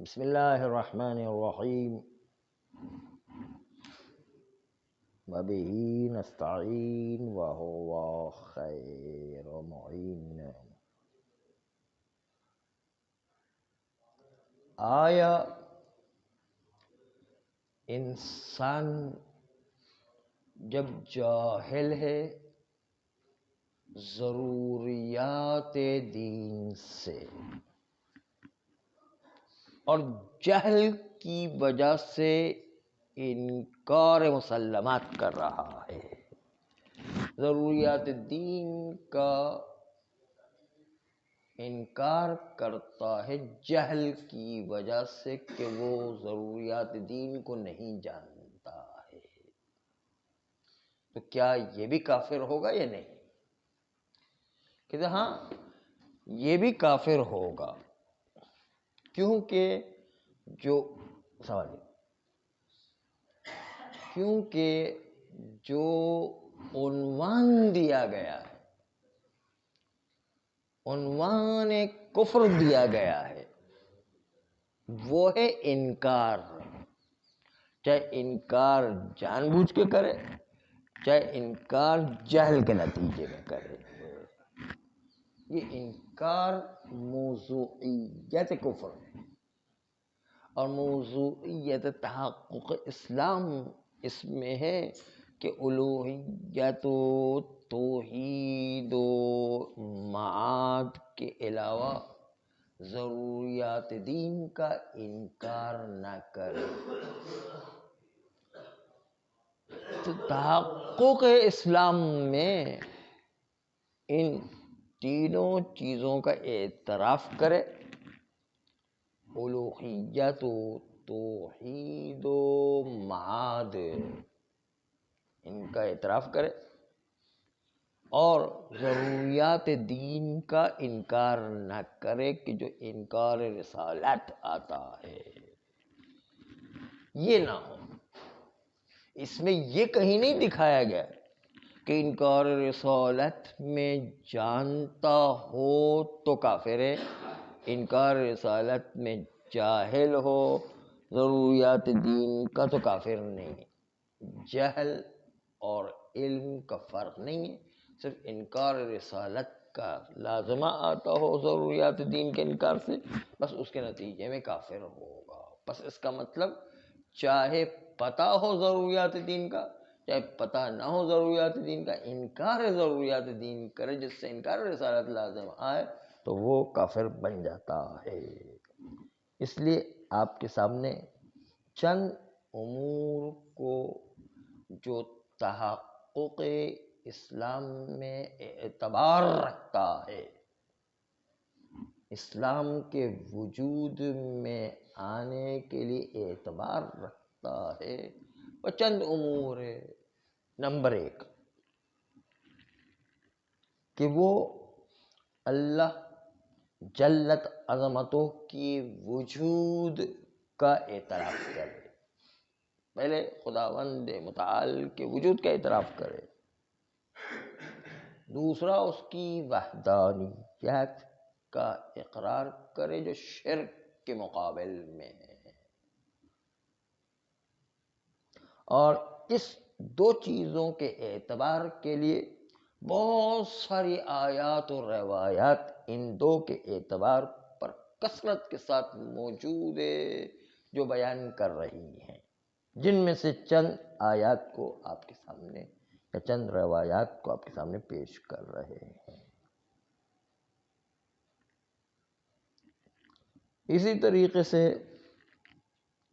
بسم اللہ الرحمن الرحیم وبہ نستعین وہو خیر معین۔ آیا انسان جب جاہل ہے ضروریات دین سے اور جہل کی وجہ سے انکار مسلمات کر رہا ہے، ضروریات دین کا انکار کرتا ہے جہل کی وجہ سے کہ وہ ضروریات دین کو نہیں جانتا ہے، تو کیا یہ بھی کافر ہوگا یا نہیں؟ کہ ہاں یہ بھی کافر ہوگا، کیونکہ جو عنوان دیا گیا ہے، عنوان کفر دیا گیا ہے، وہ ہے انکار، چاہے انکار جان بوجھ کے کرے چاہے انکار جہل کے نتیجے میں کرے۔ یہ انکار موضوعیت کفر اور موضوعیت تحقق اسلام اس میں ہے کہ الوہیت و توحید و معاد کے علاوہ ضروریات دین کا انکار نہ کرے۔ تو تحقق اسلام میں ان تینوں چیزوں کا اعتراف کرے، الوہیت و توحید و معاد، ان کا اعتراف کرے اور ضروریات دین کا انکار نہ کرے کہ جو انکار رسالت آتا ہے یہ نہ ہو۔ اس میں یہ کہیں نہیں دکھایا گیا کہ انکار رسالت میں جانتا ہو تو کافر ہے، انکار رسالت میں جاہل ہو ضروریات دین کا تو کافر نہیں ہے۔ جہل اور علم کا فرق نہیں ہے، صرف انکار رسالت کا لازمہ آتا ہو ضروریات دین کے انکار سے، بس اس کے نتیجے میں کافر ہوگا۔ بس اس کا مطلب چاہے پتہ ہو ضروریات دین کا چاہے پتہ نہ ہو ضروریات دین کا، انکار ضروریات دین کرے جس سے انکار رسالت لازم آئے تو وہ کافر بن جاتا ہے۔ اس لیے آپ کے سامنے چند امور کو جو تحقق اسلام میں اعتبار رکھتا ہے، اسلام کے وجود میں آنے کے لیے اعتبار رکھتا ہے، وہ چند امور ہے۔ نمبر 1 کہ وہ اللہ جلت عظمتوں کی وجود کا اعتراف کرے، پہلے خداوند متعال کے وجود کا اعتراف کرے، دوسرا اس کی وحدانیت کا اقرار کرے جو شرک کے مقابل میں ہے، اور اس دو چیزوں کے اعتبار کے لیے بہت ساری آیات اور روایات ان دو کے اعتبار پر کثرت کے ساتھ موجود ہے جو بیان کر رہی ہیں، جن میں سے چند آیات کو آپ کے سامنے یا چند روایات کو آپ کے سامنے پیش کر رہے ہیں۔ اسی طریقے سے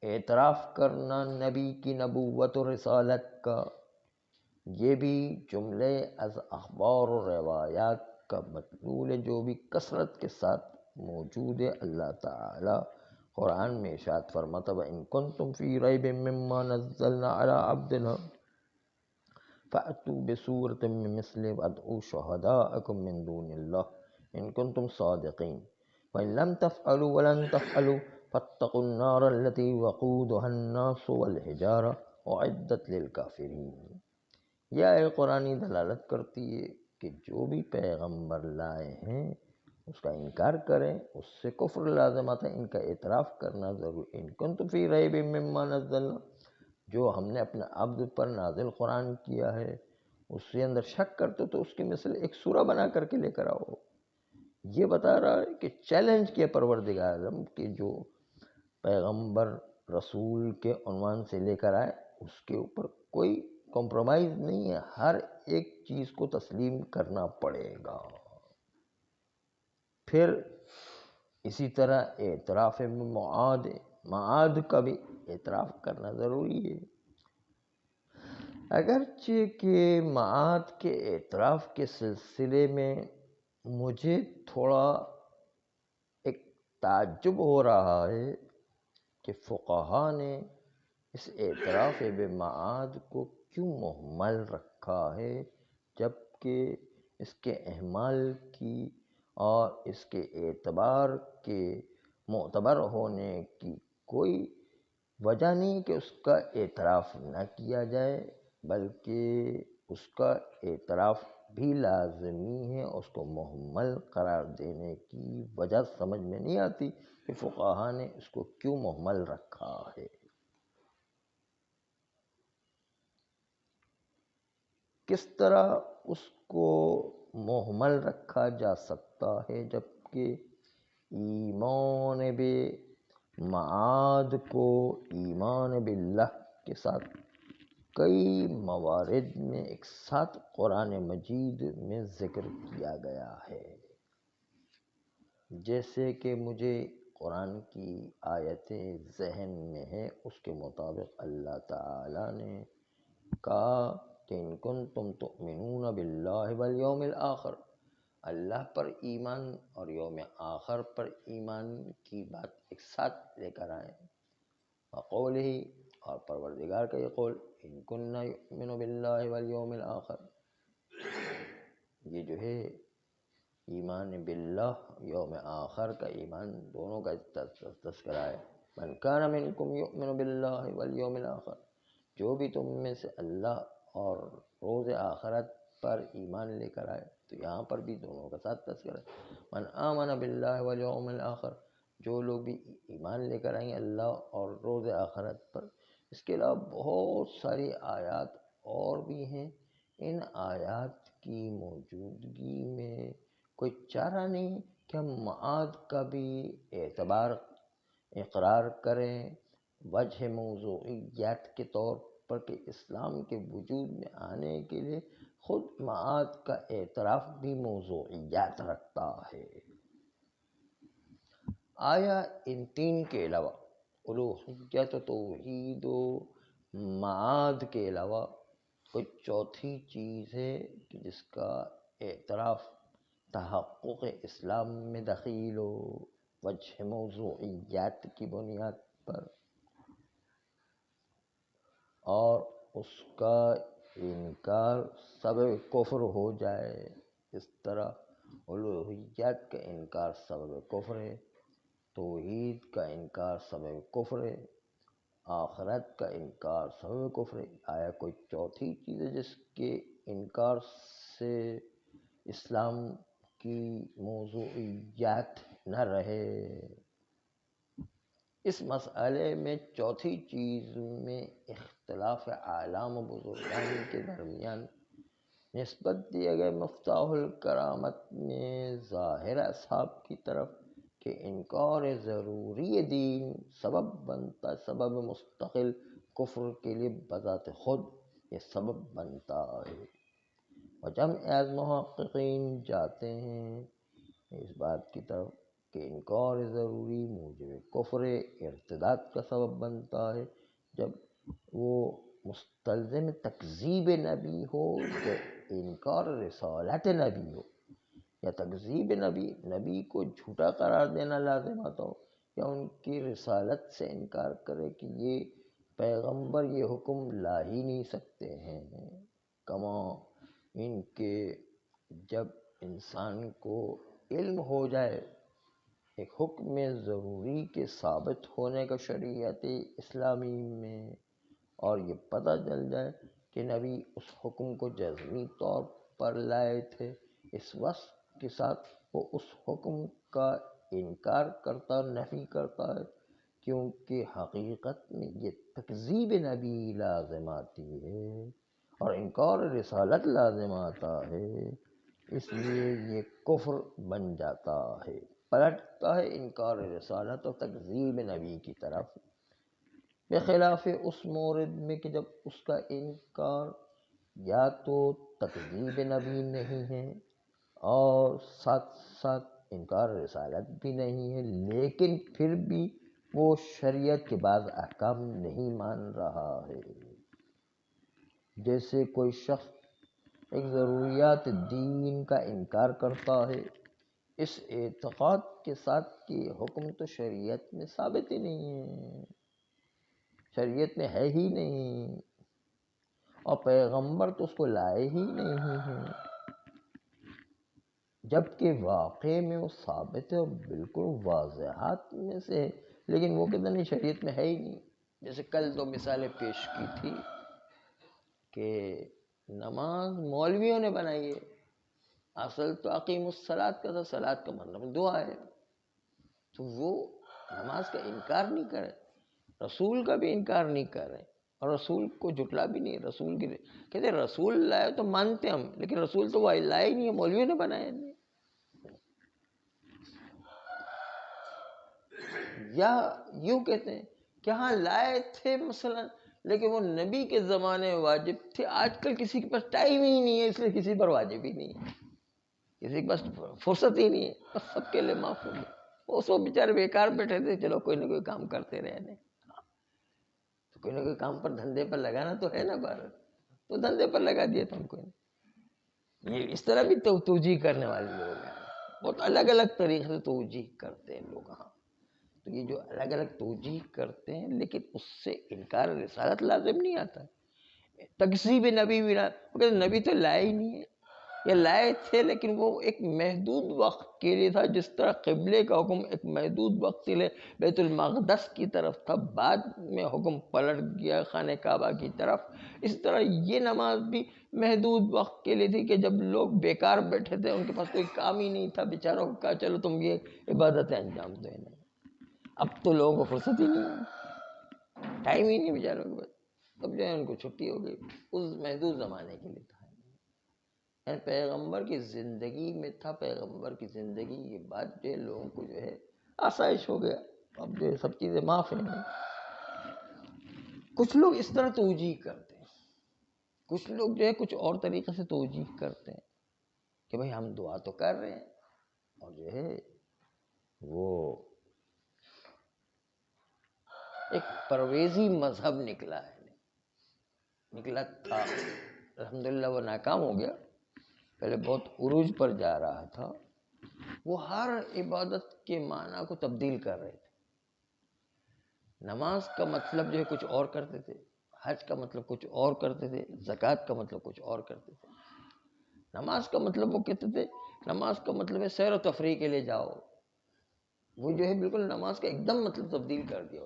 اعتراف کرنا نبی کی نبوت و رسالت کا، یہ بھی جملے از اخبار و روایات کا مدلول ہے جو بھی کثرت کے ساتھ موجود ہے۔ اللہ تعالی قرآن میں ارشاد فرماتا وَإِن كُنتُمْ فِي رَيْبٍ مِّمَّا نَزَّلْنَا عَلَىٰ عَبْدِنَا فَأْتُوا بِسُورَةٍ مِّن مِّثْلِهِ وَادْعُوا شُهَدَاءَكُم مِّن دُونِ اللَّهِ إِن كُنتُمْ صَادِقِينَ وَإِن لَّمْ تَفْعَلُوا وَلَن تَفْعَلُوا فَاتَّقُوا النَّارَ الَّتِي وَقُودُهَا النَّاسُ وَالْحِجَارَةُ أُعِدَّتْ لِلْكَافِرِينَ۔ یہ آیت قرآنی دلالت کرتی ہے کہ جو بھی پیغمبر لائے ہیں اس کا انکار کریں اس سے کفر لازم آتا ہے. ان کا اعتراف کرنا ضروری. ان کنتم فی ریب مما نزلنا، جو ہم نے اپنے عبد پر نازل قرآن کیا ہے اس کے اندر شک کرتے تو اس کی مثل ایک سورہ بنا کر کے لے کر آؤ. یہ بتا رہا ہے کہ چیلنج کیا پروردگار عالم کہ جو پیغمبر رسول کے عنوان سے لے کر آئے اس کے اوپر کوئی کمپرومائز نہیں ہے، ہر ایک چیز کو تسلیم کرنا پڑے گا. پھر اسی طرح اعتراف معاد کا بھی اعتراف کرنا ضروری ہے. اگرچہ کہ معاد کے اعتراف کے سلسلے میں مجھے تھوڑا ایک تعجب ہو رہا ہے کہ فقہا نے اس اعتراف بمعاد کو کیوں مہمل رکھا ہے، جبکہ اس کے اہمال کی اور اس کے اعتبار کے معتبر ہونے کی کوئی وجہ نہیں کہ اس کا اعتراف نہ کیا جائے، بلکہ اس کا اعتراف بھی لازمی ہے. اس کو مہمل قرار دینے کی وجہ سمجھ میں نہیں آتی کہ فقہا نے اس کو کیوں مہمل رکھا ہے. کس طرح اس کو مہمل رکھا جا سکتا ہے جبکہ ایمان بمعاد کو ایمان باللہ کے ساتھ کئی موارد میں ایک ساتھ قرآن مجید میں ذکر کیا گیا ہے. جیسے کہ مجھے قرآن کی آیتیں ذہن میں ہے، اس کے مطابق اللہ تعالیٰ نے کہا کہ ان کنتم تؤمنون باللہ والیوم الآخر، اللہ پر ایمان اور یوم آخر پر ایمان کی بات ایک ساتھ لے کر آئے. وقولہ، اور پروردگار کا یہ قول، ان کننا یؤمن باللہ والیوم الآخر، یہ جو ہے ایمان باللہ یوم آخر کا ایمان دونوں کا تذکرہ ہے. من کان منکم یؤمن باللہ والیوم الآخر، جو بھی تم میں سے اللہ اور روز آخرت پر ایمان لے کر آئے، تو یہاں پر بھی دونوں کا ساتھ تذکرہ ہے. من آمن باللہ والیوم الآخر، جو لوگ بھی ایمان لے کر آئیں اللہ اور روز آخرت پر. اس کے علاوہ بہت ساری آیات اور بھی ہیں. ان آیات کی موجودگی میں کوئی چارہ نہیں کہ ہم معاد کا بھی اقرار کریں وجہ موضوعیت کے طور پر کہ اسلام کے وجود میں آنے کے لیے خود معاد کا اعتراف بھی موضوعیت رکھتا ہے. آیا ان تین کے علاوہ الوہیت، توحید و معاد کے علاوہ کوئی چوتھی چیز ہے کہ جس کا اعتراف تحقق اسلام میں دخیل ہو وجہ موضوعیت کی بنیاد پر، اور اس کا انکار سبب کفر ہو جائے؟ اس طرح الوہیت کا انکار سبب کفر ہے، توحید کا انکار سبب کفر ہے، آخرت کا انکار سبب کفر ہے. آیا کوئی چوتھی چیز ہے جس کے انکار سے اسلام کی موضوعیت نہ رہے؟ اس مسئلے میں چوتھی چیز میں اختلاف اعلام و بزرگان کے درمیان نسبت دیا گیا مفتاح الکرامت میں ظاہر اصحاب کی طرف کہ انکار ضروری دین سبب بنتا، سبب مستقل کفر کے لیے بذات خود یہ سبب بنتا ہے. اور جمع از محققین جاتے ہیں اس بات کی طرف کہ انکار ضروری موجب کفر ارتداد کا سبب بنتا ہے جب وہ مستلزم تکذیب نبی ہو، یا انکار رسالت نبی ہو، یا تکذیب نبی کو جھوٹا قرار دینا لازم آتا ہو، یا ان کی رسالت سے انکار کرے کہ یہ پیغمبر یہ حکم لا ہی نہیں سکتے ہیں. کما ان کے جب انسان کو علم ہو جائے ایک حکم ضروری کے ثابت ہونے کا شریعت اسلامی میں، اور یہ پتہ چل جائے کہ نبی اس حکم کو جزمی طور پر لائے تھے اس وصف کے ساتھ وہ اس حکم کا انکار کرتا، نفی کرتا ہے، کیونکہ حقیقت میں یہ تکذیب نبی لازم آتی ہے اور انکار رسالت لازم آتا ہے، اس لیے یہ کفر بن جاتا ہے، پلٹتا ہے انکار رسالت اور تکذیب نبی کی طرف، بخلاف اس مورد میں کہ جب اس کا انکار یا تو تکذیب نبی نہیں ہے اور ساتھ ساتھ انکار رسالت بھی نہیں ہے، لیکن پھر بھی وہ شریعت کے بعض احکام نہیں مان رہا ہے۔ جیسے کوئی شخص ایک ضروریات دین کا انکار کرتا ہے اس اعتقاد کے ساتھ کہ حکم تو شریعت میں ثابت ہی نہیں ہے، شریعت میں ہے ہی نہیں، اور پیغمبر تو اس کو لائے ہی نہیں ہیں، جبکہ واقع میں وہ ثابت ہے اور بالکل واضحات میں سے ہے، لیکن وہ کہتے نہیں شریعت میں ہے ہی نہیں۔ جیسے کل دو مثالیں پیش کی تھی کہ نماز مولویوں نے بنائی ہے، اصل تو اقیم الصلاۃ کا تھا، صلاۃ کا مطلب دعا ہے، تو وہ نماز کا انکار نہیں کرے، رسول کا بھی انکار نہیں کرے اور رسول کو جھٹلا بھی نہیں، رسول کی کہتے رسول لائے تو مانتے ہم، لیکن رسول تو وہ لائے ہی نہیں ہے، مولویوں نے بنایا نہیں۔ یا یوں کہتے ہیں کہ ہاں لائے تھے مثلا، لیکن وہ نبی کے زمانے میں واجب تھے، آج کل کسی کے پاس ٹائم ہی نہیں ہے، اس لیے کسی پر واجب ہی نہیں ہے، کسی کے پاس فرصت ہی نہیں ہے، بس سب کے لیے معاف ہو گیا، وہ سب بیچارے بیکار بیٹھے تھے، چلو کوئی نہ کوئی کام کرتے رہنے، تو کوئی نہ کوئی کام پر دھندے پر لگانا تو ہے نا بھارت، تو دھندے پر لگا دیا تھا ان کو۔ یہ اس طرح بھی توجیہ کرنے والے لوگ ہیں، بہت الگ الگ طریقے سے توجیہ کرتے ہیں لوگ، ہاں تو یہ جو الگ الگ توجیہ کرتے ہیں لیکن اس سے انکار رسالت لازم نہیں آتا، تکذیب نبی بھی نبی تو لائے ہی نہیں ہے، یا لائے تھے لیکن وہ ایک محدود وقت کے لیے تھا، جس طرح قبلے کا حکم ایک محدود وقت کے لیے بیت المقدس کی طرف تھا، بعد میں حکم پلٹ گیا خانہ کعبہ کی طرف، اس طرح یہ نماز بھی محدود وقت کے لیے تھی کہ جب لوگ بیکار بیٹھے تھے، ان کے پاس کوئی کام ہی نہیں تھا، بیچاروں کو کہا چلو تم یہ عبادتیں انجام دو انہیں۔ اب تو لوگوں کو فرصت ہی نہیں ہے، ٹائم ہی نہیں بیچاروں کے پاس، اب جو ہے ان کو چھٹی ہو گئی، اس محدود زمانے کے لیے تھا، یعنی پیغمبر کی زندگی میں تھا، پیغمبر کی زندگی کے بعد جو ہے لوگوں کو جو ہے آسائش ہو گیا، اب جو ہے سب چیزیں معاف ہیں۔ کچھ لوگ اس طرح توجیہ کرتے ہیں، کچھ لوگ جو ہے کچھ اور طریقے سے توجیہ کرتے ہیں کہ بھائی ہم دعا تو کر رہے ہیں اور جو ہے وہ ایک پرویزی مذہب نکلا تھا، الحمدللہ وہ ناکام ہو گیا، پہلے بہت عروج پر جا رہا تھا، وہ ہر عبادت کے معنی کو تبدیل کر رہے تھے، نماز کا مطلب جو ہے کچھ اور کرتے تھے، حج کا مطلب کچھ اور کرتے تھے، زکوٰۃ کا مطلب کچھ اور کرتے تھے، نماز کا مطلب وہ کہتے تھے نماز کا مطلب ہے سیر و تفریح کے لیے جاؤ، وہ جو ہے بالکل نماز کا ایک دم مطلب تبدیل کر دیا،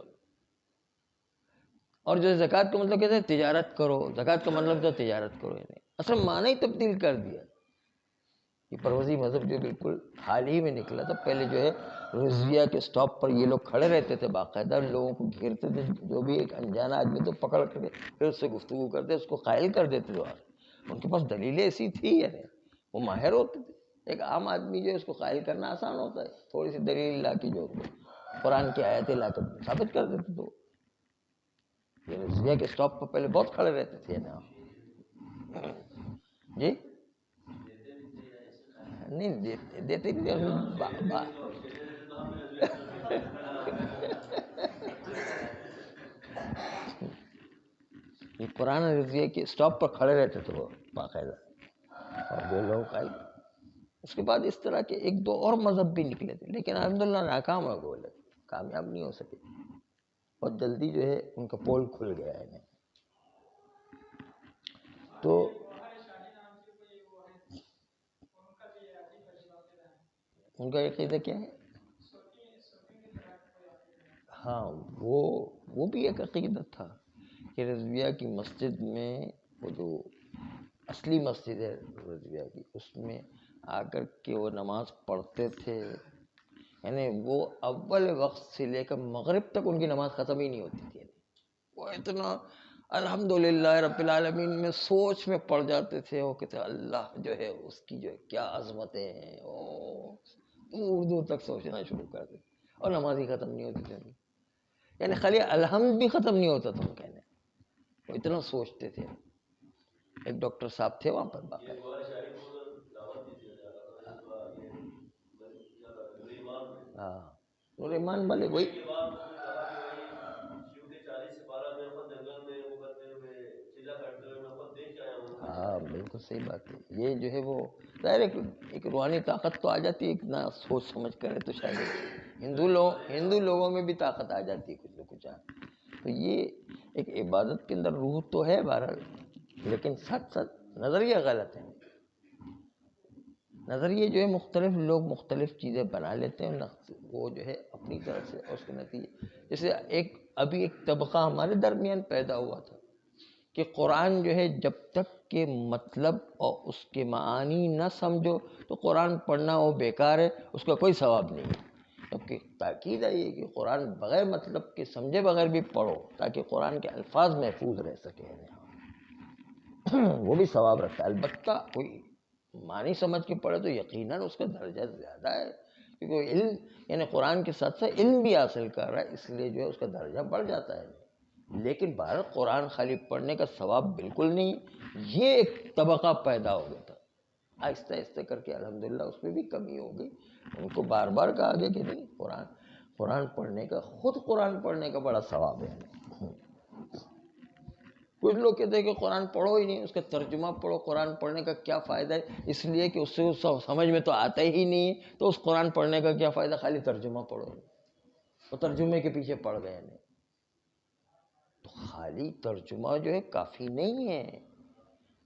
اور جو زکوٰۃ کا مطلب کہتے ہیں تجارت کرو، زکوٰۃ کا مطلب تو تجارت کرو، اصل معنی ہی تبدیل کر دیا۔ یہ پروزی مذہب جو بالکل حال ہی میں نکلا تھا، پہلے جو ہے رضویہ کے سٹاپ پر یہ لوگ کھڑے رہتے تھے، باقاعدہ لوگوں کو گھیرتے تھے، جو بھی ایک انجانا آدمی تو پکڑ کر پھر اس سے گفتگو کرتے، اس کو قائل کر دیتے تھے، ان کے پاس دلیلیں ایسی تھی، یعنی وہ ماہر ہوتے تھے، ایک عام آدمی جو ہے اس کو قائل کرنا آسان ہوتا ہے، تھوڑی سی دلیل لا کے جو قرآن کی آیتیں لا کر ثابت کر دیتے تو یہ رضویہ کے سٹاپ پر پہلے بہت کھڑے رہتے تھے نا جی، نہیں دیتے یہ قرآن رضویہ کے سٹاپ پر کھڑے رہتے تھے وہ باقاعدہ، اور جو لوگ قائل، اس کے بعد اس طرح کے ایک دو اور مذہب بھی نکلے تھے، لیکن الحمدللہ ناکام ہو گئے، کامیاب نہیں ہو سکے، اور جلدی جو ہے ان کا پول کھل گیا ہے۔ تو ان کا عقیدہ کیا ہے؟ ہاں وہ بھی ایک عقیدہ تھا کہ رضویہ کی مسجد میں، وہ جو اصلی مسجد ہے رضویہ کی، اس میں آ کر کے وہ نماز پڑھتے تھے، یعنی وہ اول وقت سے لے کر مغرب تک ان کی نماز ختم ہی نہیں ہوتی تھی، وہ اتنا الحمدللہ رب العالمین میں سوچ میں پڑ جاتے تھے، وہ کہتے اللہ جو ہے اس کی جو ہے کیا عظمتیں ہیں، وہ دور دور تک سوچنا شروع کر دیتے اور نماز ہی ختم نہیں ہوتی تھی، یعنی خالی الحمد بھی ختم نہیں ہوتا تھا کہنے، وہ اتنا سوچتے تھے۔ ایک ڈاکٹر صاحب تھے وہاں پر ہاں نور ایمان والے وہی ہاں بالکل صحیح بات ہے، یہ جو ہے وہ ظاہر ایک روحانی طاقت تو آ جاتی ہے، اتنا سوچ سمجھ کرے تو شاید ہندو لوگوں میں بھی طاقت آ جاتی ہے کچھ نہ کچھ، تو یہ ایک عبادت کے اندر روح تو ہے بہرحال، لیکن ساتھ ساتھ نظریہ غلط ہے، نظریے جو ہے مختلف لوگ مختلف چیزیں بنا لیتے ہیں، وہ جو ہے اپنی طرف سے، اور اس کے نتیجے جیسے ابھی ایک طبقہ ہمارے درمیان پیدا ہوا تھا کہ قرآن جو ہے جب تک کہ مطلب اور اس کے معانی نہ سمجھو تو قرآن پڑھنا وہ بیکار ہے، اس کا کوئی ثواب نہیں ہے، جبکہ تاکید ہے یہ کہ قرآن بغیر مطلب کے سمجھے بغیر بھی پڑھو تاکہ قرآن کے الفاظ محفوظ رہ سکے، وہ بھی ثواب رکھتا ہے، البتہ کوئی معنی سمجھ کے پڑھے تو یقیناً اس کا درجہ زیادہ ہے، کیونکہ علم یعنی قرآن کے ساتھ ساتھ علم بھی حاصل کر رہا ہے، اس لیے جو ہے اس کا درجہ بڑھ جاتا ہے، لیکن بہر قرآن خالی پڑھنے کا ثواب بالکل نہیں، یہ ایک طبقہ پیدا ہو گیا تھا، آہستہ آہستہ کر کے الحمدللہ اس میں بھی کمی ہو گئی، ان کو بار بار کہا گیا کہ نہیں قرآن پڑھنے کا، خود قرآن پڑھنے کا بڑا ثواب ہے۔ کچھ لوگ کہتے ہیں کہ قرآن پڑھو ہی نہیں، اس کا ترجمہ پڑھو، قرآن پڑھنے کا کیا فائدہ ہے، اس لیے کہ اس سے سمجھ میں تو آتا ہی نہیں ہے، تو اس قرآن پڑھنے کا کیا فائدہ، خالی ترجمہ پڑھو، وہ ترجمے کے پیچھے پڑ گئے نہیں، تو خالی ترجمہ جو ہے کافی نہیں ہے،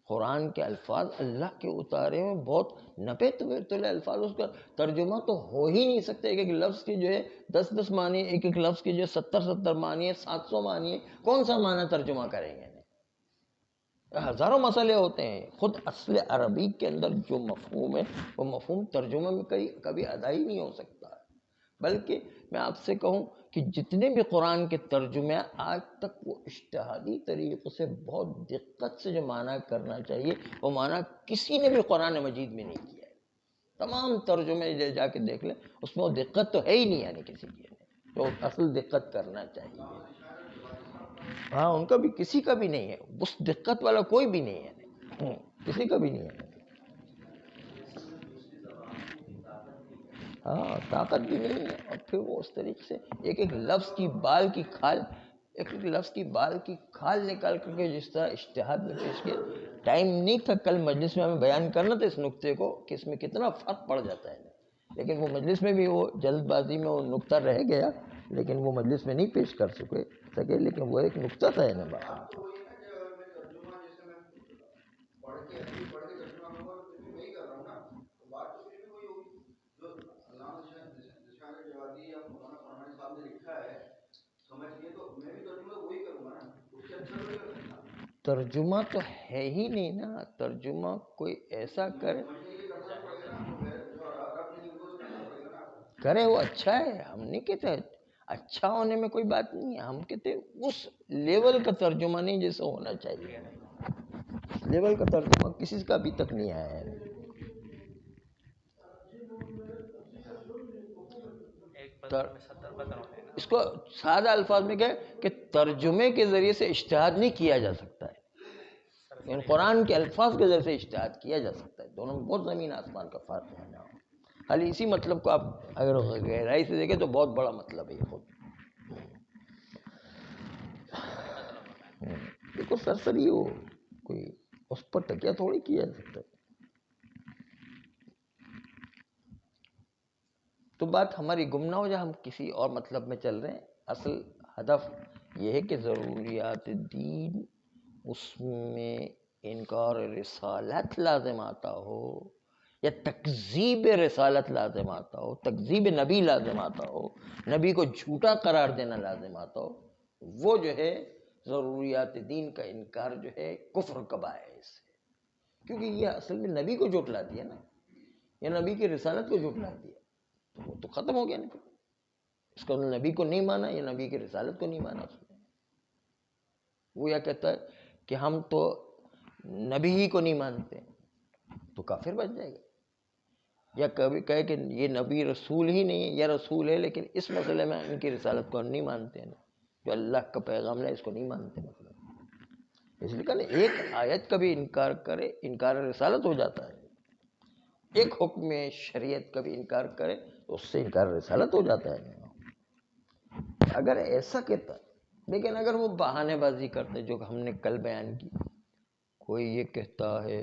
قرآن کے الفاظ اللہ کے اتارے میں بہت نپے تلے الفاظ، اس کا ترجمہ تو ہو ہی نہیں سکتے، ایک ایک لفظ کی جو ہے 10 معنی، ایک ایک لفظ کی جو ہے 70 معنی ہے، 700 معنی ہے، کون سا معنی ترجمہ کریں گے، ہزاروں مسئلے ہوتے ہیں، خود اصل عربی کے اندر جو مفہوم ہے وہ مفہوم ترجمہ میں کبھی ادا ہی نہیں ہو سکتا، بلکہ میں آپ سے کہوں کہ جتنے بھی قرآن کے ترجمے آج تک وہ اجتہادی طریقے سے بہت دقت سے جو معنی کرنا چاہیے وہ معنی کسی نے بھی قرآن مجید میں نہیں کیا ہے، تمام ترجمے جا کے دیکھ لیں اس میں وہ دقت تو ہے ہی نہیں، یعنی کسی کی تو اصل دقت کرنا چاہیے، ہاں ان کا بھی کسی کا بھی نہیں ہے، اس دقت والا کوئی بھی نہیں ہے، کسی کا بھی نہیں ہے، ہاں طاقت بھی نہیں ہے، اور پھر وہ اس طریقے سے ایک ایک لفظ کی بال کی کھال نکال کر کے جس طرح اجتہاد میں پیش کیا، ٹائم نہیں تھا کل مجلس میں ہمیں بیان کرنا تھا اس نقطے کو کہ اس میں کتنا فرق پڑ جاتا ہے، لیکن وہ مجلس میں بھی وہ جلد بازی میں وہ نقطہ رہ گیا، لیکن وہ مجلس میں نہیں پیش کر سکے، لیکن وہ ایک نقطہ تھا نا بات۔ ترجمہ تو ہے ہی نہیں نا، ترجمہ کوئی ایسا کرے وہ اچھا ہے، ہم نہیں کہتے اچھا ہونے میں کوئی بات نہیں ہے، ہم کہتے اس لیول کا ترجمہ نہیں جیسا ہونا چاہیے، اس لیول کا ترجمہ کسی کا ابھی تک نہیں آیا ہے، اس کو سادہ الفاظ میں کہ ترجمے کے ذریعے سے اجتہاد نہیں کیا جا سکتا ہے، ان قرآن کے الفاظ کے ذریعے سے اجتہاد کیا جا سکتا ہے، دونوں میں بہت زمین آسمان کا فرق ہے، خالی اسی مطلب کو آپ اگر گہرائی سے دیکھیں تو بہت بڑا مطلب ہے یہ خود، بالکل سرسری ہو، کوئی اس پر تکیہ تھوڑی کیا جا سکتا ہے، تو بات ہماری گم نہ ہو جائے، ہم کسی اور مطلب میں چل رہے ہیں، اصل ہدف یہ ہے کہ ضروریات دین اس میں انکار رسالت لازم آتا ہو یا تکذیب رسالت لازم آتا ہو، تکذیب نبی لازم آتا ہو، نبی کو جھوٹا قرار دینا لازم آتا ہو، وہ جو ہے ضروریات دین کا انکار جو ہے کفر کا باعث ہے، کیونکہ یہ اصل میں نبی کو جھٹلا دیا نا، یا نبی کی رسالت کو جھٹلا دیا تو وہ تو ختم ہو گیا نا. اس کو نبی کو نہیں مانا یا نبی کی رسالت کو نہیں مانا اس نے. وہ یا کہتا ہے کہ ہم تو نبی ہی کو نہیں مانتے تو کافر بن جائے گا. یا کبھی کہے کہ یہ نبی رسول ہی نہیں ہے یا رسول ہے لیکن اس مسئلے میں ان کی رسالت کو ہم نہیں مانتے ہیں, جو اللہ کا پیغام ہے اس کو نہیں مانتے. مطلب اس لیے کہ ایک آیت کا بھی انکار کرے انکار رسالت ہو جاتا ہے, ایک حکم شریعت کا بھی انکار کرے تو اس سے انکار رسالت ہو جاتا ہے. اگر ایسا کہتا, لیکن اگر وہ بہانے بازی کرتے جو ہم نے کل بیان کی, کوئی یہ کہتا ہے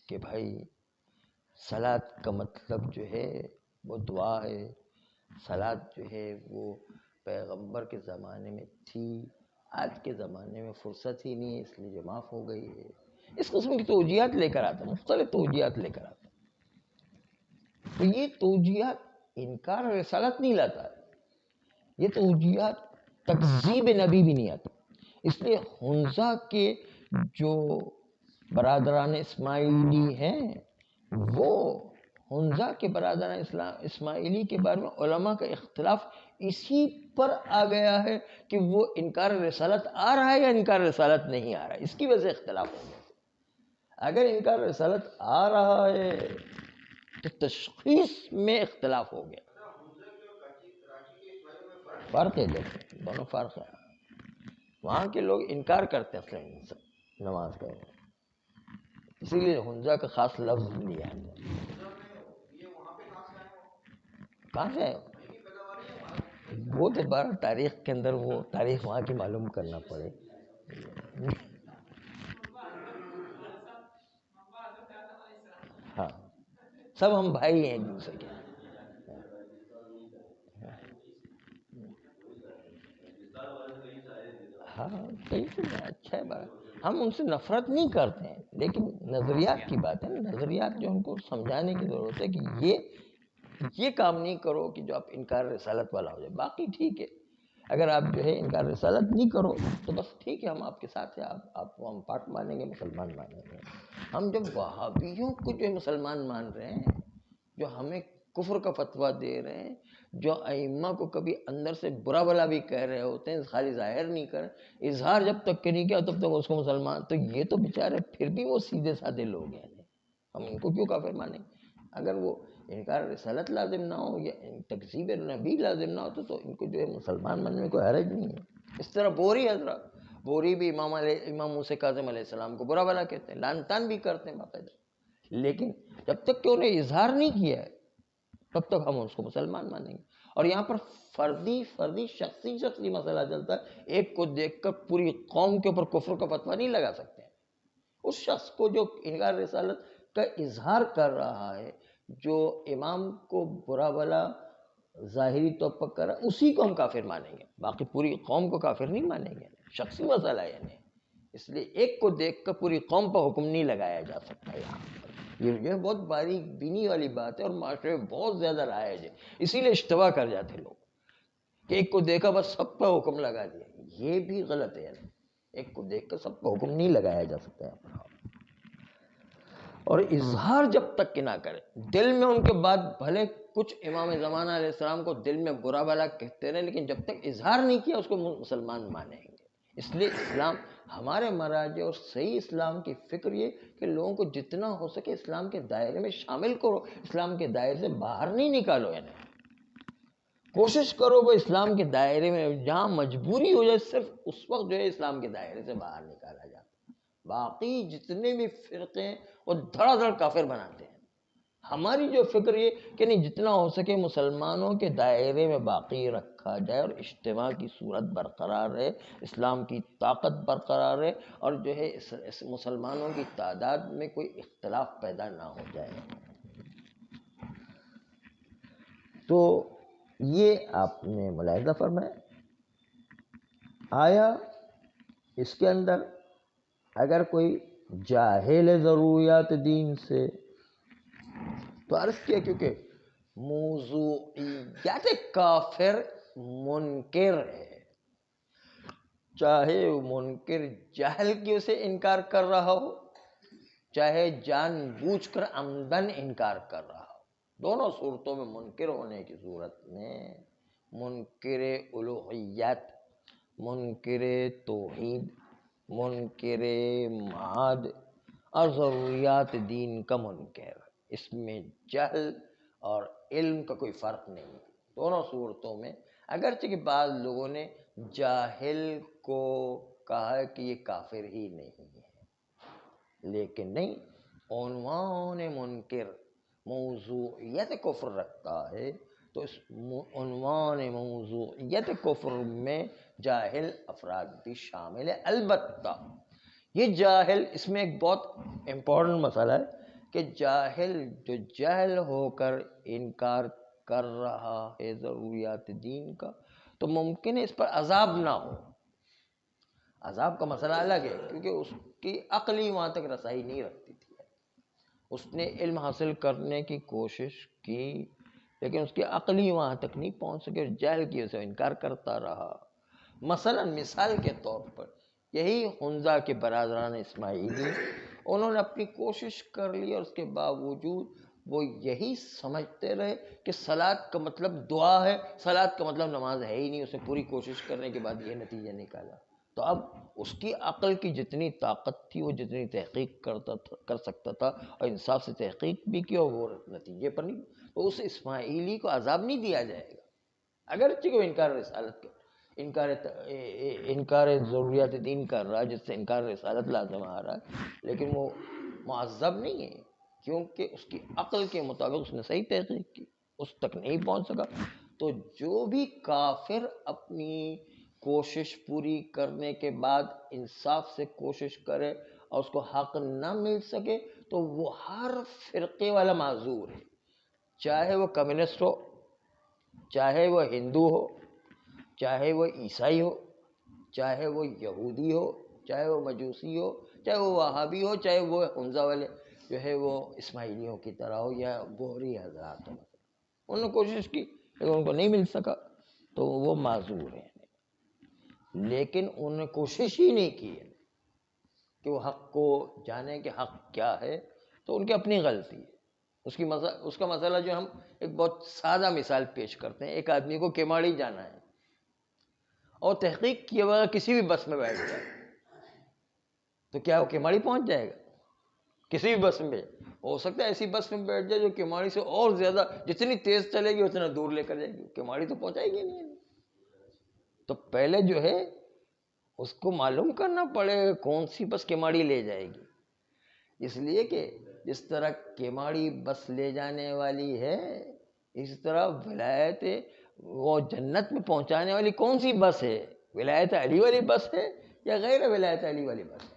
کہ بھائی صلاۃ کا مطلب جو ہے وہ دعا ہے, صلاۃ جو ہے وہ پیغمبر کے زمانے میں تھی, آج کے زمانے میں فرصت ہی نہیں ہے اس لیے معاف ہو گئی ہے. اس قسم کی توجیہات لے کر آتا, مختلف توجیہات لے کر آتا. تو یہ توجیہات انکار رسالت نہیں لاتا, یہ توجیہات تکذیب نبی بھی نہیں آتا. اس لیے حنظہ کے جو برادران اسماعیلی ہیں وہ حنظہ کے برادران اسماعیلی کے بارے میں علماء کا اختلاف اسی پر آ گیا ہے کہ وہ انکار رسالت آ رہا ہے یا انکار رسالت نہیں آ رہا ہے, اس کی وجہ سے اختلاف ہو گیا. اگر انکار رسالت آ رہا ہے تو تشخیص میں اختلاف ہو گیا. فرق ہے, دونوں فرق ہے. وہاں کے لوگ انکار کرتے ہیں نماز کا, اسی لیے حنظہ کا خاص لفظ لیا ہے. کہاں سے ہے وہ تو بارہ تاریخ کے اندر, وہ تاریخ وہاں کی معلوم کرنا پڑے. ہاں سب ہم بھائی ہیں ایک دوسرے کے. ہاں اچھا ہے بات, ہم ان سے نفرت نہیں کرتے ہیں لیکن نظریات کی بات ہے نا, نظریات جو ان کو سمجھانے کی ضرورت ہے کہ یہ کام نہیں کرو کہ جو آپ انکار رسالت والا ہو جائے. باقی ٹھیک ہے, اگر آپ جو ہے انکار رسالت نہیں کرو تو بس ٹھیک ہے, ہم آپ کے ساتھ ہیں, آپ کو ہم پاک مانیں گے, مسلمان مانیں گے. ہم جب وہابیوں کو جو مسلمان مان رہے ہیں, جو ہمیں کفر کا فتویٰ دے رہے ہیں, جو ائمہ کو کبھی اندر سے برا بلا بھی کہہ رہے ہوتے ہیں, خالی ظاہر نہیں کر, اظہار جب تک کہ نہیں کیا تب تک اس کو مسلمان, تو یہ تو بیچارے پھر بھی وہ سیدھے سادے لوگ ہیں, ہم ان کو کیوں کافر مانیں گے؟ اگر وہ انکار رسالت لازم نہ ہو یا تکذیب نبی لازم نہ ہو تو ان کو جو ہے مسلمان ماننے میں کوئی حرج نہیں ہے. اس طرح بوری حضرات, بوری بھی امام موسیٰ کاظم علیہ السلام کو برا بلا کہتے ہیں, لعن طعن بھی کرتے ہیں باقاعدہ, لیکن جب تک کہ انہیں اظہار نہیں کیا ہے تب تک ہم اس کو مسلمان مانیں گے. اور یہاں پر فردی شخصی مسئلہ چلتا ہے. ایک کو دیکھ کر پوری قوم کے اوپر کفر کا فتویٰ نہیں لگا سکتے ہیں. اس شخص کو جو انکار رسالت کا اظہار کر رہا ہے, جو امام کو برا بلا ظاہری طور پر کر رہا ہے, اسی کو ہم کافر مانیں گے, باقی پوری قوم کو کافر نہیں مانیں گے. شخصی مسئلہ ہے یعنی, اس لیے ایک کو دیکھ کر پوری قوم پر حکم نہیں لگایا جا سکتا. یہاں یہ بہت باریک بینی والی بات ہے اور معاشرے میں بہت زیادہ رائج ہے. اسی لیے اشتباہ کر جاتے لوگ کہ ایک کو دیکھا بس سب پہ حکم لگا دیا. یہ بھی غلط ہے, ایک کو دیکھ کر سب پہ حکم نہیں لگایا جا سکتا ہے. اور اظہار جب تک کہ نہ کرے, دل میں ان کے بعد بھلے کچھ امام زمانہ علیہ السلام کو دل میں برا بلا کہتے رہے, لیکن جب تک اظہار نہیں کیا اس کو مسلمان مانیں گے. اس لیے اسلام, ہمارے مراجع اور صحیح اسلام کی فکر یہ کہ لوگوں کو جتنا ہو سکے اسلام کے دائرے میں شامل کرو, اسلام کے دائرے سے باہر نہیں نکالو. یعنی کوشش کرو وہ اسلام کے دائرے میں, جہاں مجبوری ہو جائے صرف اس وقت جو ہے اسلام کے دائرے سے باہر نکالا جاتا. باقی جتنے بھی فرقے ہیں وہ دھڑا دھڑ کافر بناتے ہیں. ہماری جو فکر یہ کہ نہیں, جتنا ہو سکے مسلمانوں کے دائرے میں باقی رکھا جائے اور اجتماع کی صورت برقرار رہے, اسلام کی طاقت برقرار رہے, اور جو ہے مسلمانوں کی تعداد میں کوئی اختلاف پیدا نہ ہو جائے. تو یہ آپ نے ملاحظہ فرمایا. آیا اس کے اندر اگر کوئی جاہل ضروریات دین سے, تو عرض کیا کیونکہ موضوعیات کافر منکر ہے, چاہے منکر جہل کی اسے انکار کر رہا ہو چاہے جان بوجھ کر عمدن انکار کر رہا ہو. دونوں صورتوں میں منکر ہونے کی صورت میں منکر الوہیت، منکر توحید، منکر معاد اور ضروریات دین کا منکر، اس میں جہل اور علم کا کوئی فرق نہیں. دونوں صورتوں میں اگرچہ کہ بعض لوگوں نے جاہل کو کہا ہے کہ یہ کافر ہی نہیں ہے، لیکن نہیں، عنوان منکر موضوعیت کفر رکھتا ہے، تو اس عنوان موضوعیت کفر میں جاہل افراد بھی شامل ہے. البتہ یہ جاہل، اس میں ایک بہت امپورٹنٹ مسئلہ ہے کہ جاہل جو جہل ہو کر انکار کر رہا ہے ضروریات دین کا، تو ممکن ہے اس پر عذاب نہ ہو. عذاب کا مسئلہ الگ ہے، کیونکہ اس کی عقلی وہاں تک رسائی نہیں رکھتی تھی. اس نے علم حاصل کرنے کی کوشش کی لیکن اس کی عقلی وہاں تک نہیں پہنچ سکے، جہل کی وجہ سے انکار کرتا رہا. مثلا مثال کے طور پر یہی حنظہ کے برادران اسماعیلی، انہوں نے اپنی کوشش کر لی اور اس کے باوجود وہ یہی سمجھتے رہے کہ صلاۃ کا مطلب دعا ہے، صلاۃ کا مطلب نماز ہے ہی نہیں. اس نے پوری کوشش کرنے کے بعد یہ نتیجہ نکالا. تو اب اس کی عقل کی جتنی طاقت تھی، وہ جتنی تحقیق کر سکتا تھا اور انصاف سے تحقیق بھی کی، اور وہ نتیجے پر نہیں. تو اس اسماعیلی کو عذاب نہیں دیا جائے گا، اگرچہ وہ انکار رسالت کا انکار ضروریات دین کر رہا ہے، جس سے انکار رسالت لازم آ رہا ہے، لیکن وہ معذب نہیں ہے، کیونکہ اس کی عقل کے مطابق اس نے صحیح تحقیق کی، اس تک نہیں پہنچ سکا. تو جو بھی کافر اپنی کوشش پوری کرنے کے بعد انصاف سے کوشش کرے اور اس کو حق نہ مل سکے، تو وہ ہر فرقے والا معذور ہے، چاہے وہ کمیونسٹ ہو، چاہے وہ ہندو ہو، چاہے وہ عیسائی ہو، چاہے وہ یہودی ہو، چاہے وہ مجوسی ہو، چاہے وہ وہابی ہو، چاہے وہ حنظہ والے جو ہے وہ اسماعیلیوں کی طرح ہو یا بوہری حضرات ہو. انہوں نے کوشش کی لیکن ان کو نہیں مل سکا، تو وہ معذور ہیں. لیکن انہوں نے کوشش ہی نہیں کی ہے کہ وہ حق کو جانیں کہ حق کیا ہے، تو ان کی اپنی غلطی ہے. اس کا مسئلہ جو ہم ایک بہت سادہ مثال پیش کرتے ہیں. ایک آدمی کو کیماڑی جانا ہے اور تحقیق کیے بغیر کسی بھی بس میں بیٹھ جائے، تو کیا وہ کیماڑی پہنچ جائے گا؟ کسی بھی بس میں ہو سکتا ہے ایسی بس میں بیٹھ جائے جو کیماڑی سے اور زیادہ، جتنی تیز چلے گی اتنا دور لے کر جائے گی، کیماڑی تو پہنچائے گی نہیں. تو پہلے جو ہے اس کو معلوم کرنا پڑے گا کون سی بس کیماڑی لے جائے گی. اس لیے کہ جس طرح کیماڑی بس لے جانے والی ہے، اس طرح ولایت وہ جنت میں پہنچانے والی کون سی بس ہے؟ ولایت علی والی بس ہے یا غیر ولایت علی والی بس ہے؟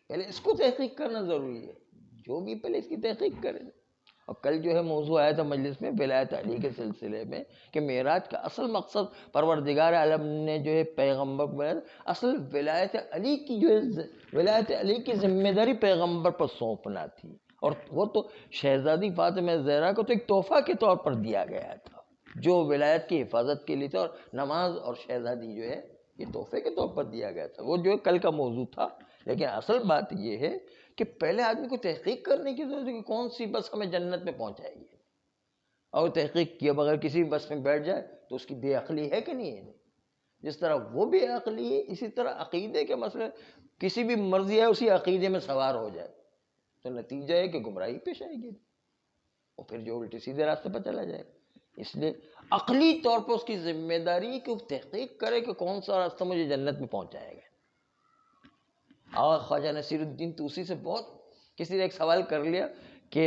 پہلے اس کو تحقیق کرنا ضروری ہے. جو بھی پہلے اس کی تحقیق کرے. اور کل جو ہے موضوع آیا تھا مجلس میں ولایت علی کے سلسلے میں کہ معراج کا اصل مقصد پروردگار عالم نے جو ہے پیغمبر کو اصل ولایت علی کی جو ہے ولایت علی کی ذمہ داری پیغمبر پر سونپنا تھی، اور وہ تو شہزادی فاطمہ زہرا کو تو ایک تحفہ کے طور پر دیا گیا تھا جو ولایت کی حفاظت کے لیے تھا، اور نماز اور شہزادی جو ہے یہ تحفے کے طور پر دیا گیا تھا. وہ جو ہے کل کا موضوع تھا. لیکن اصل بات یہ ہے کہ پہلے آدمی کو تحقیق کرنے کی ضرورت ہے کہ کون سی بس ہمیں جنت میں پہنچائے گی، اور تحقیق کیے بغیر کسی بھی بس میں بیٹھ جائے تو اس کی بے عقلی ہے کہ نہیں ہے. جس طرح وہ بے عقلی ہے، اسی طرح عقیدے کے مسئلے کسی بھی مرضی ہے اسی عقیدے میں سوار ہو جائے تو نتیجہ ہے کہ گمراہی پیش آئے گی، اور پھر جو الٹے سیدھے راستے پر چلا جائے. اس لیے عقلی طور پر اس کی ذمہ داری ہے کہ وہ تحقیق کرے کہ کون سا راستہ مجھے جنت میں پہنچائے گا. اور خواجہ نصیر الدین طوسی سے بہت کسی نے ایک سوال کر لیا کہ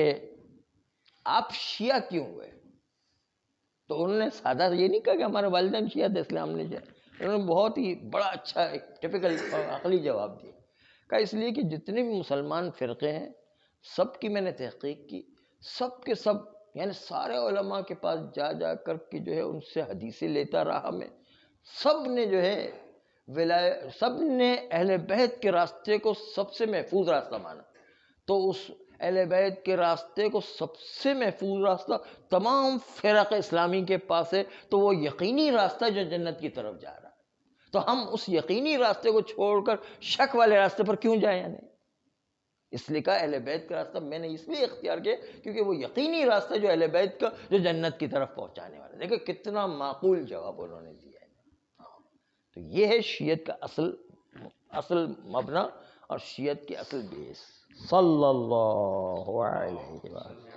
آپ شیعہ کیوں ہوئے؟ تو انہوں نے سادہ یہ نہیں کہا کہ ہمارے والدین شیعہ تھے اس لیے ہم نے جائے. انہوں نے بہت ہی بڑا اچھا ایک ٹپیکل عقلی جواب دیا. کہا اس لیے کہ جتنے بھی مسلمان فرقے ہیں سب کی میں نے تحقیق کی، سب کے سب یعنی سارے علماء کے پاس جا جا کر کے جو ہے ان سے حدیثیں لیتا رہا میں. سب نے جو ہے سب نے اہل بیت کے راستے کو سب سے محفوظ راستہ مانا. تو اس اہل بیت کے راستے کو سب سے محفوظ راستہ تمام فرق اسلامی کے پاس ہے، تو وہ یقینی راستہ جو جنت کی طرف جا رہا ہے. تو ہم اس یقینی راستے کو چھوڑ کر شک والے راستے پر کیوں جائیں؟ اس لیے کہا اہل بیت کا راستہ میں نے اس لیے اختیار کیا کیونکہ وہ یقینی راستہ جو اہل بیت کا جو جنت کی طرف پہنچانے والا. دیکھیں کتنا معقول جواب انہوں نے دیا ہے. تو یہ ہے شیعت کا اصل مبنا اور شیعت کی اصل بیس. صلی اللہ علیہ وسلم.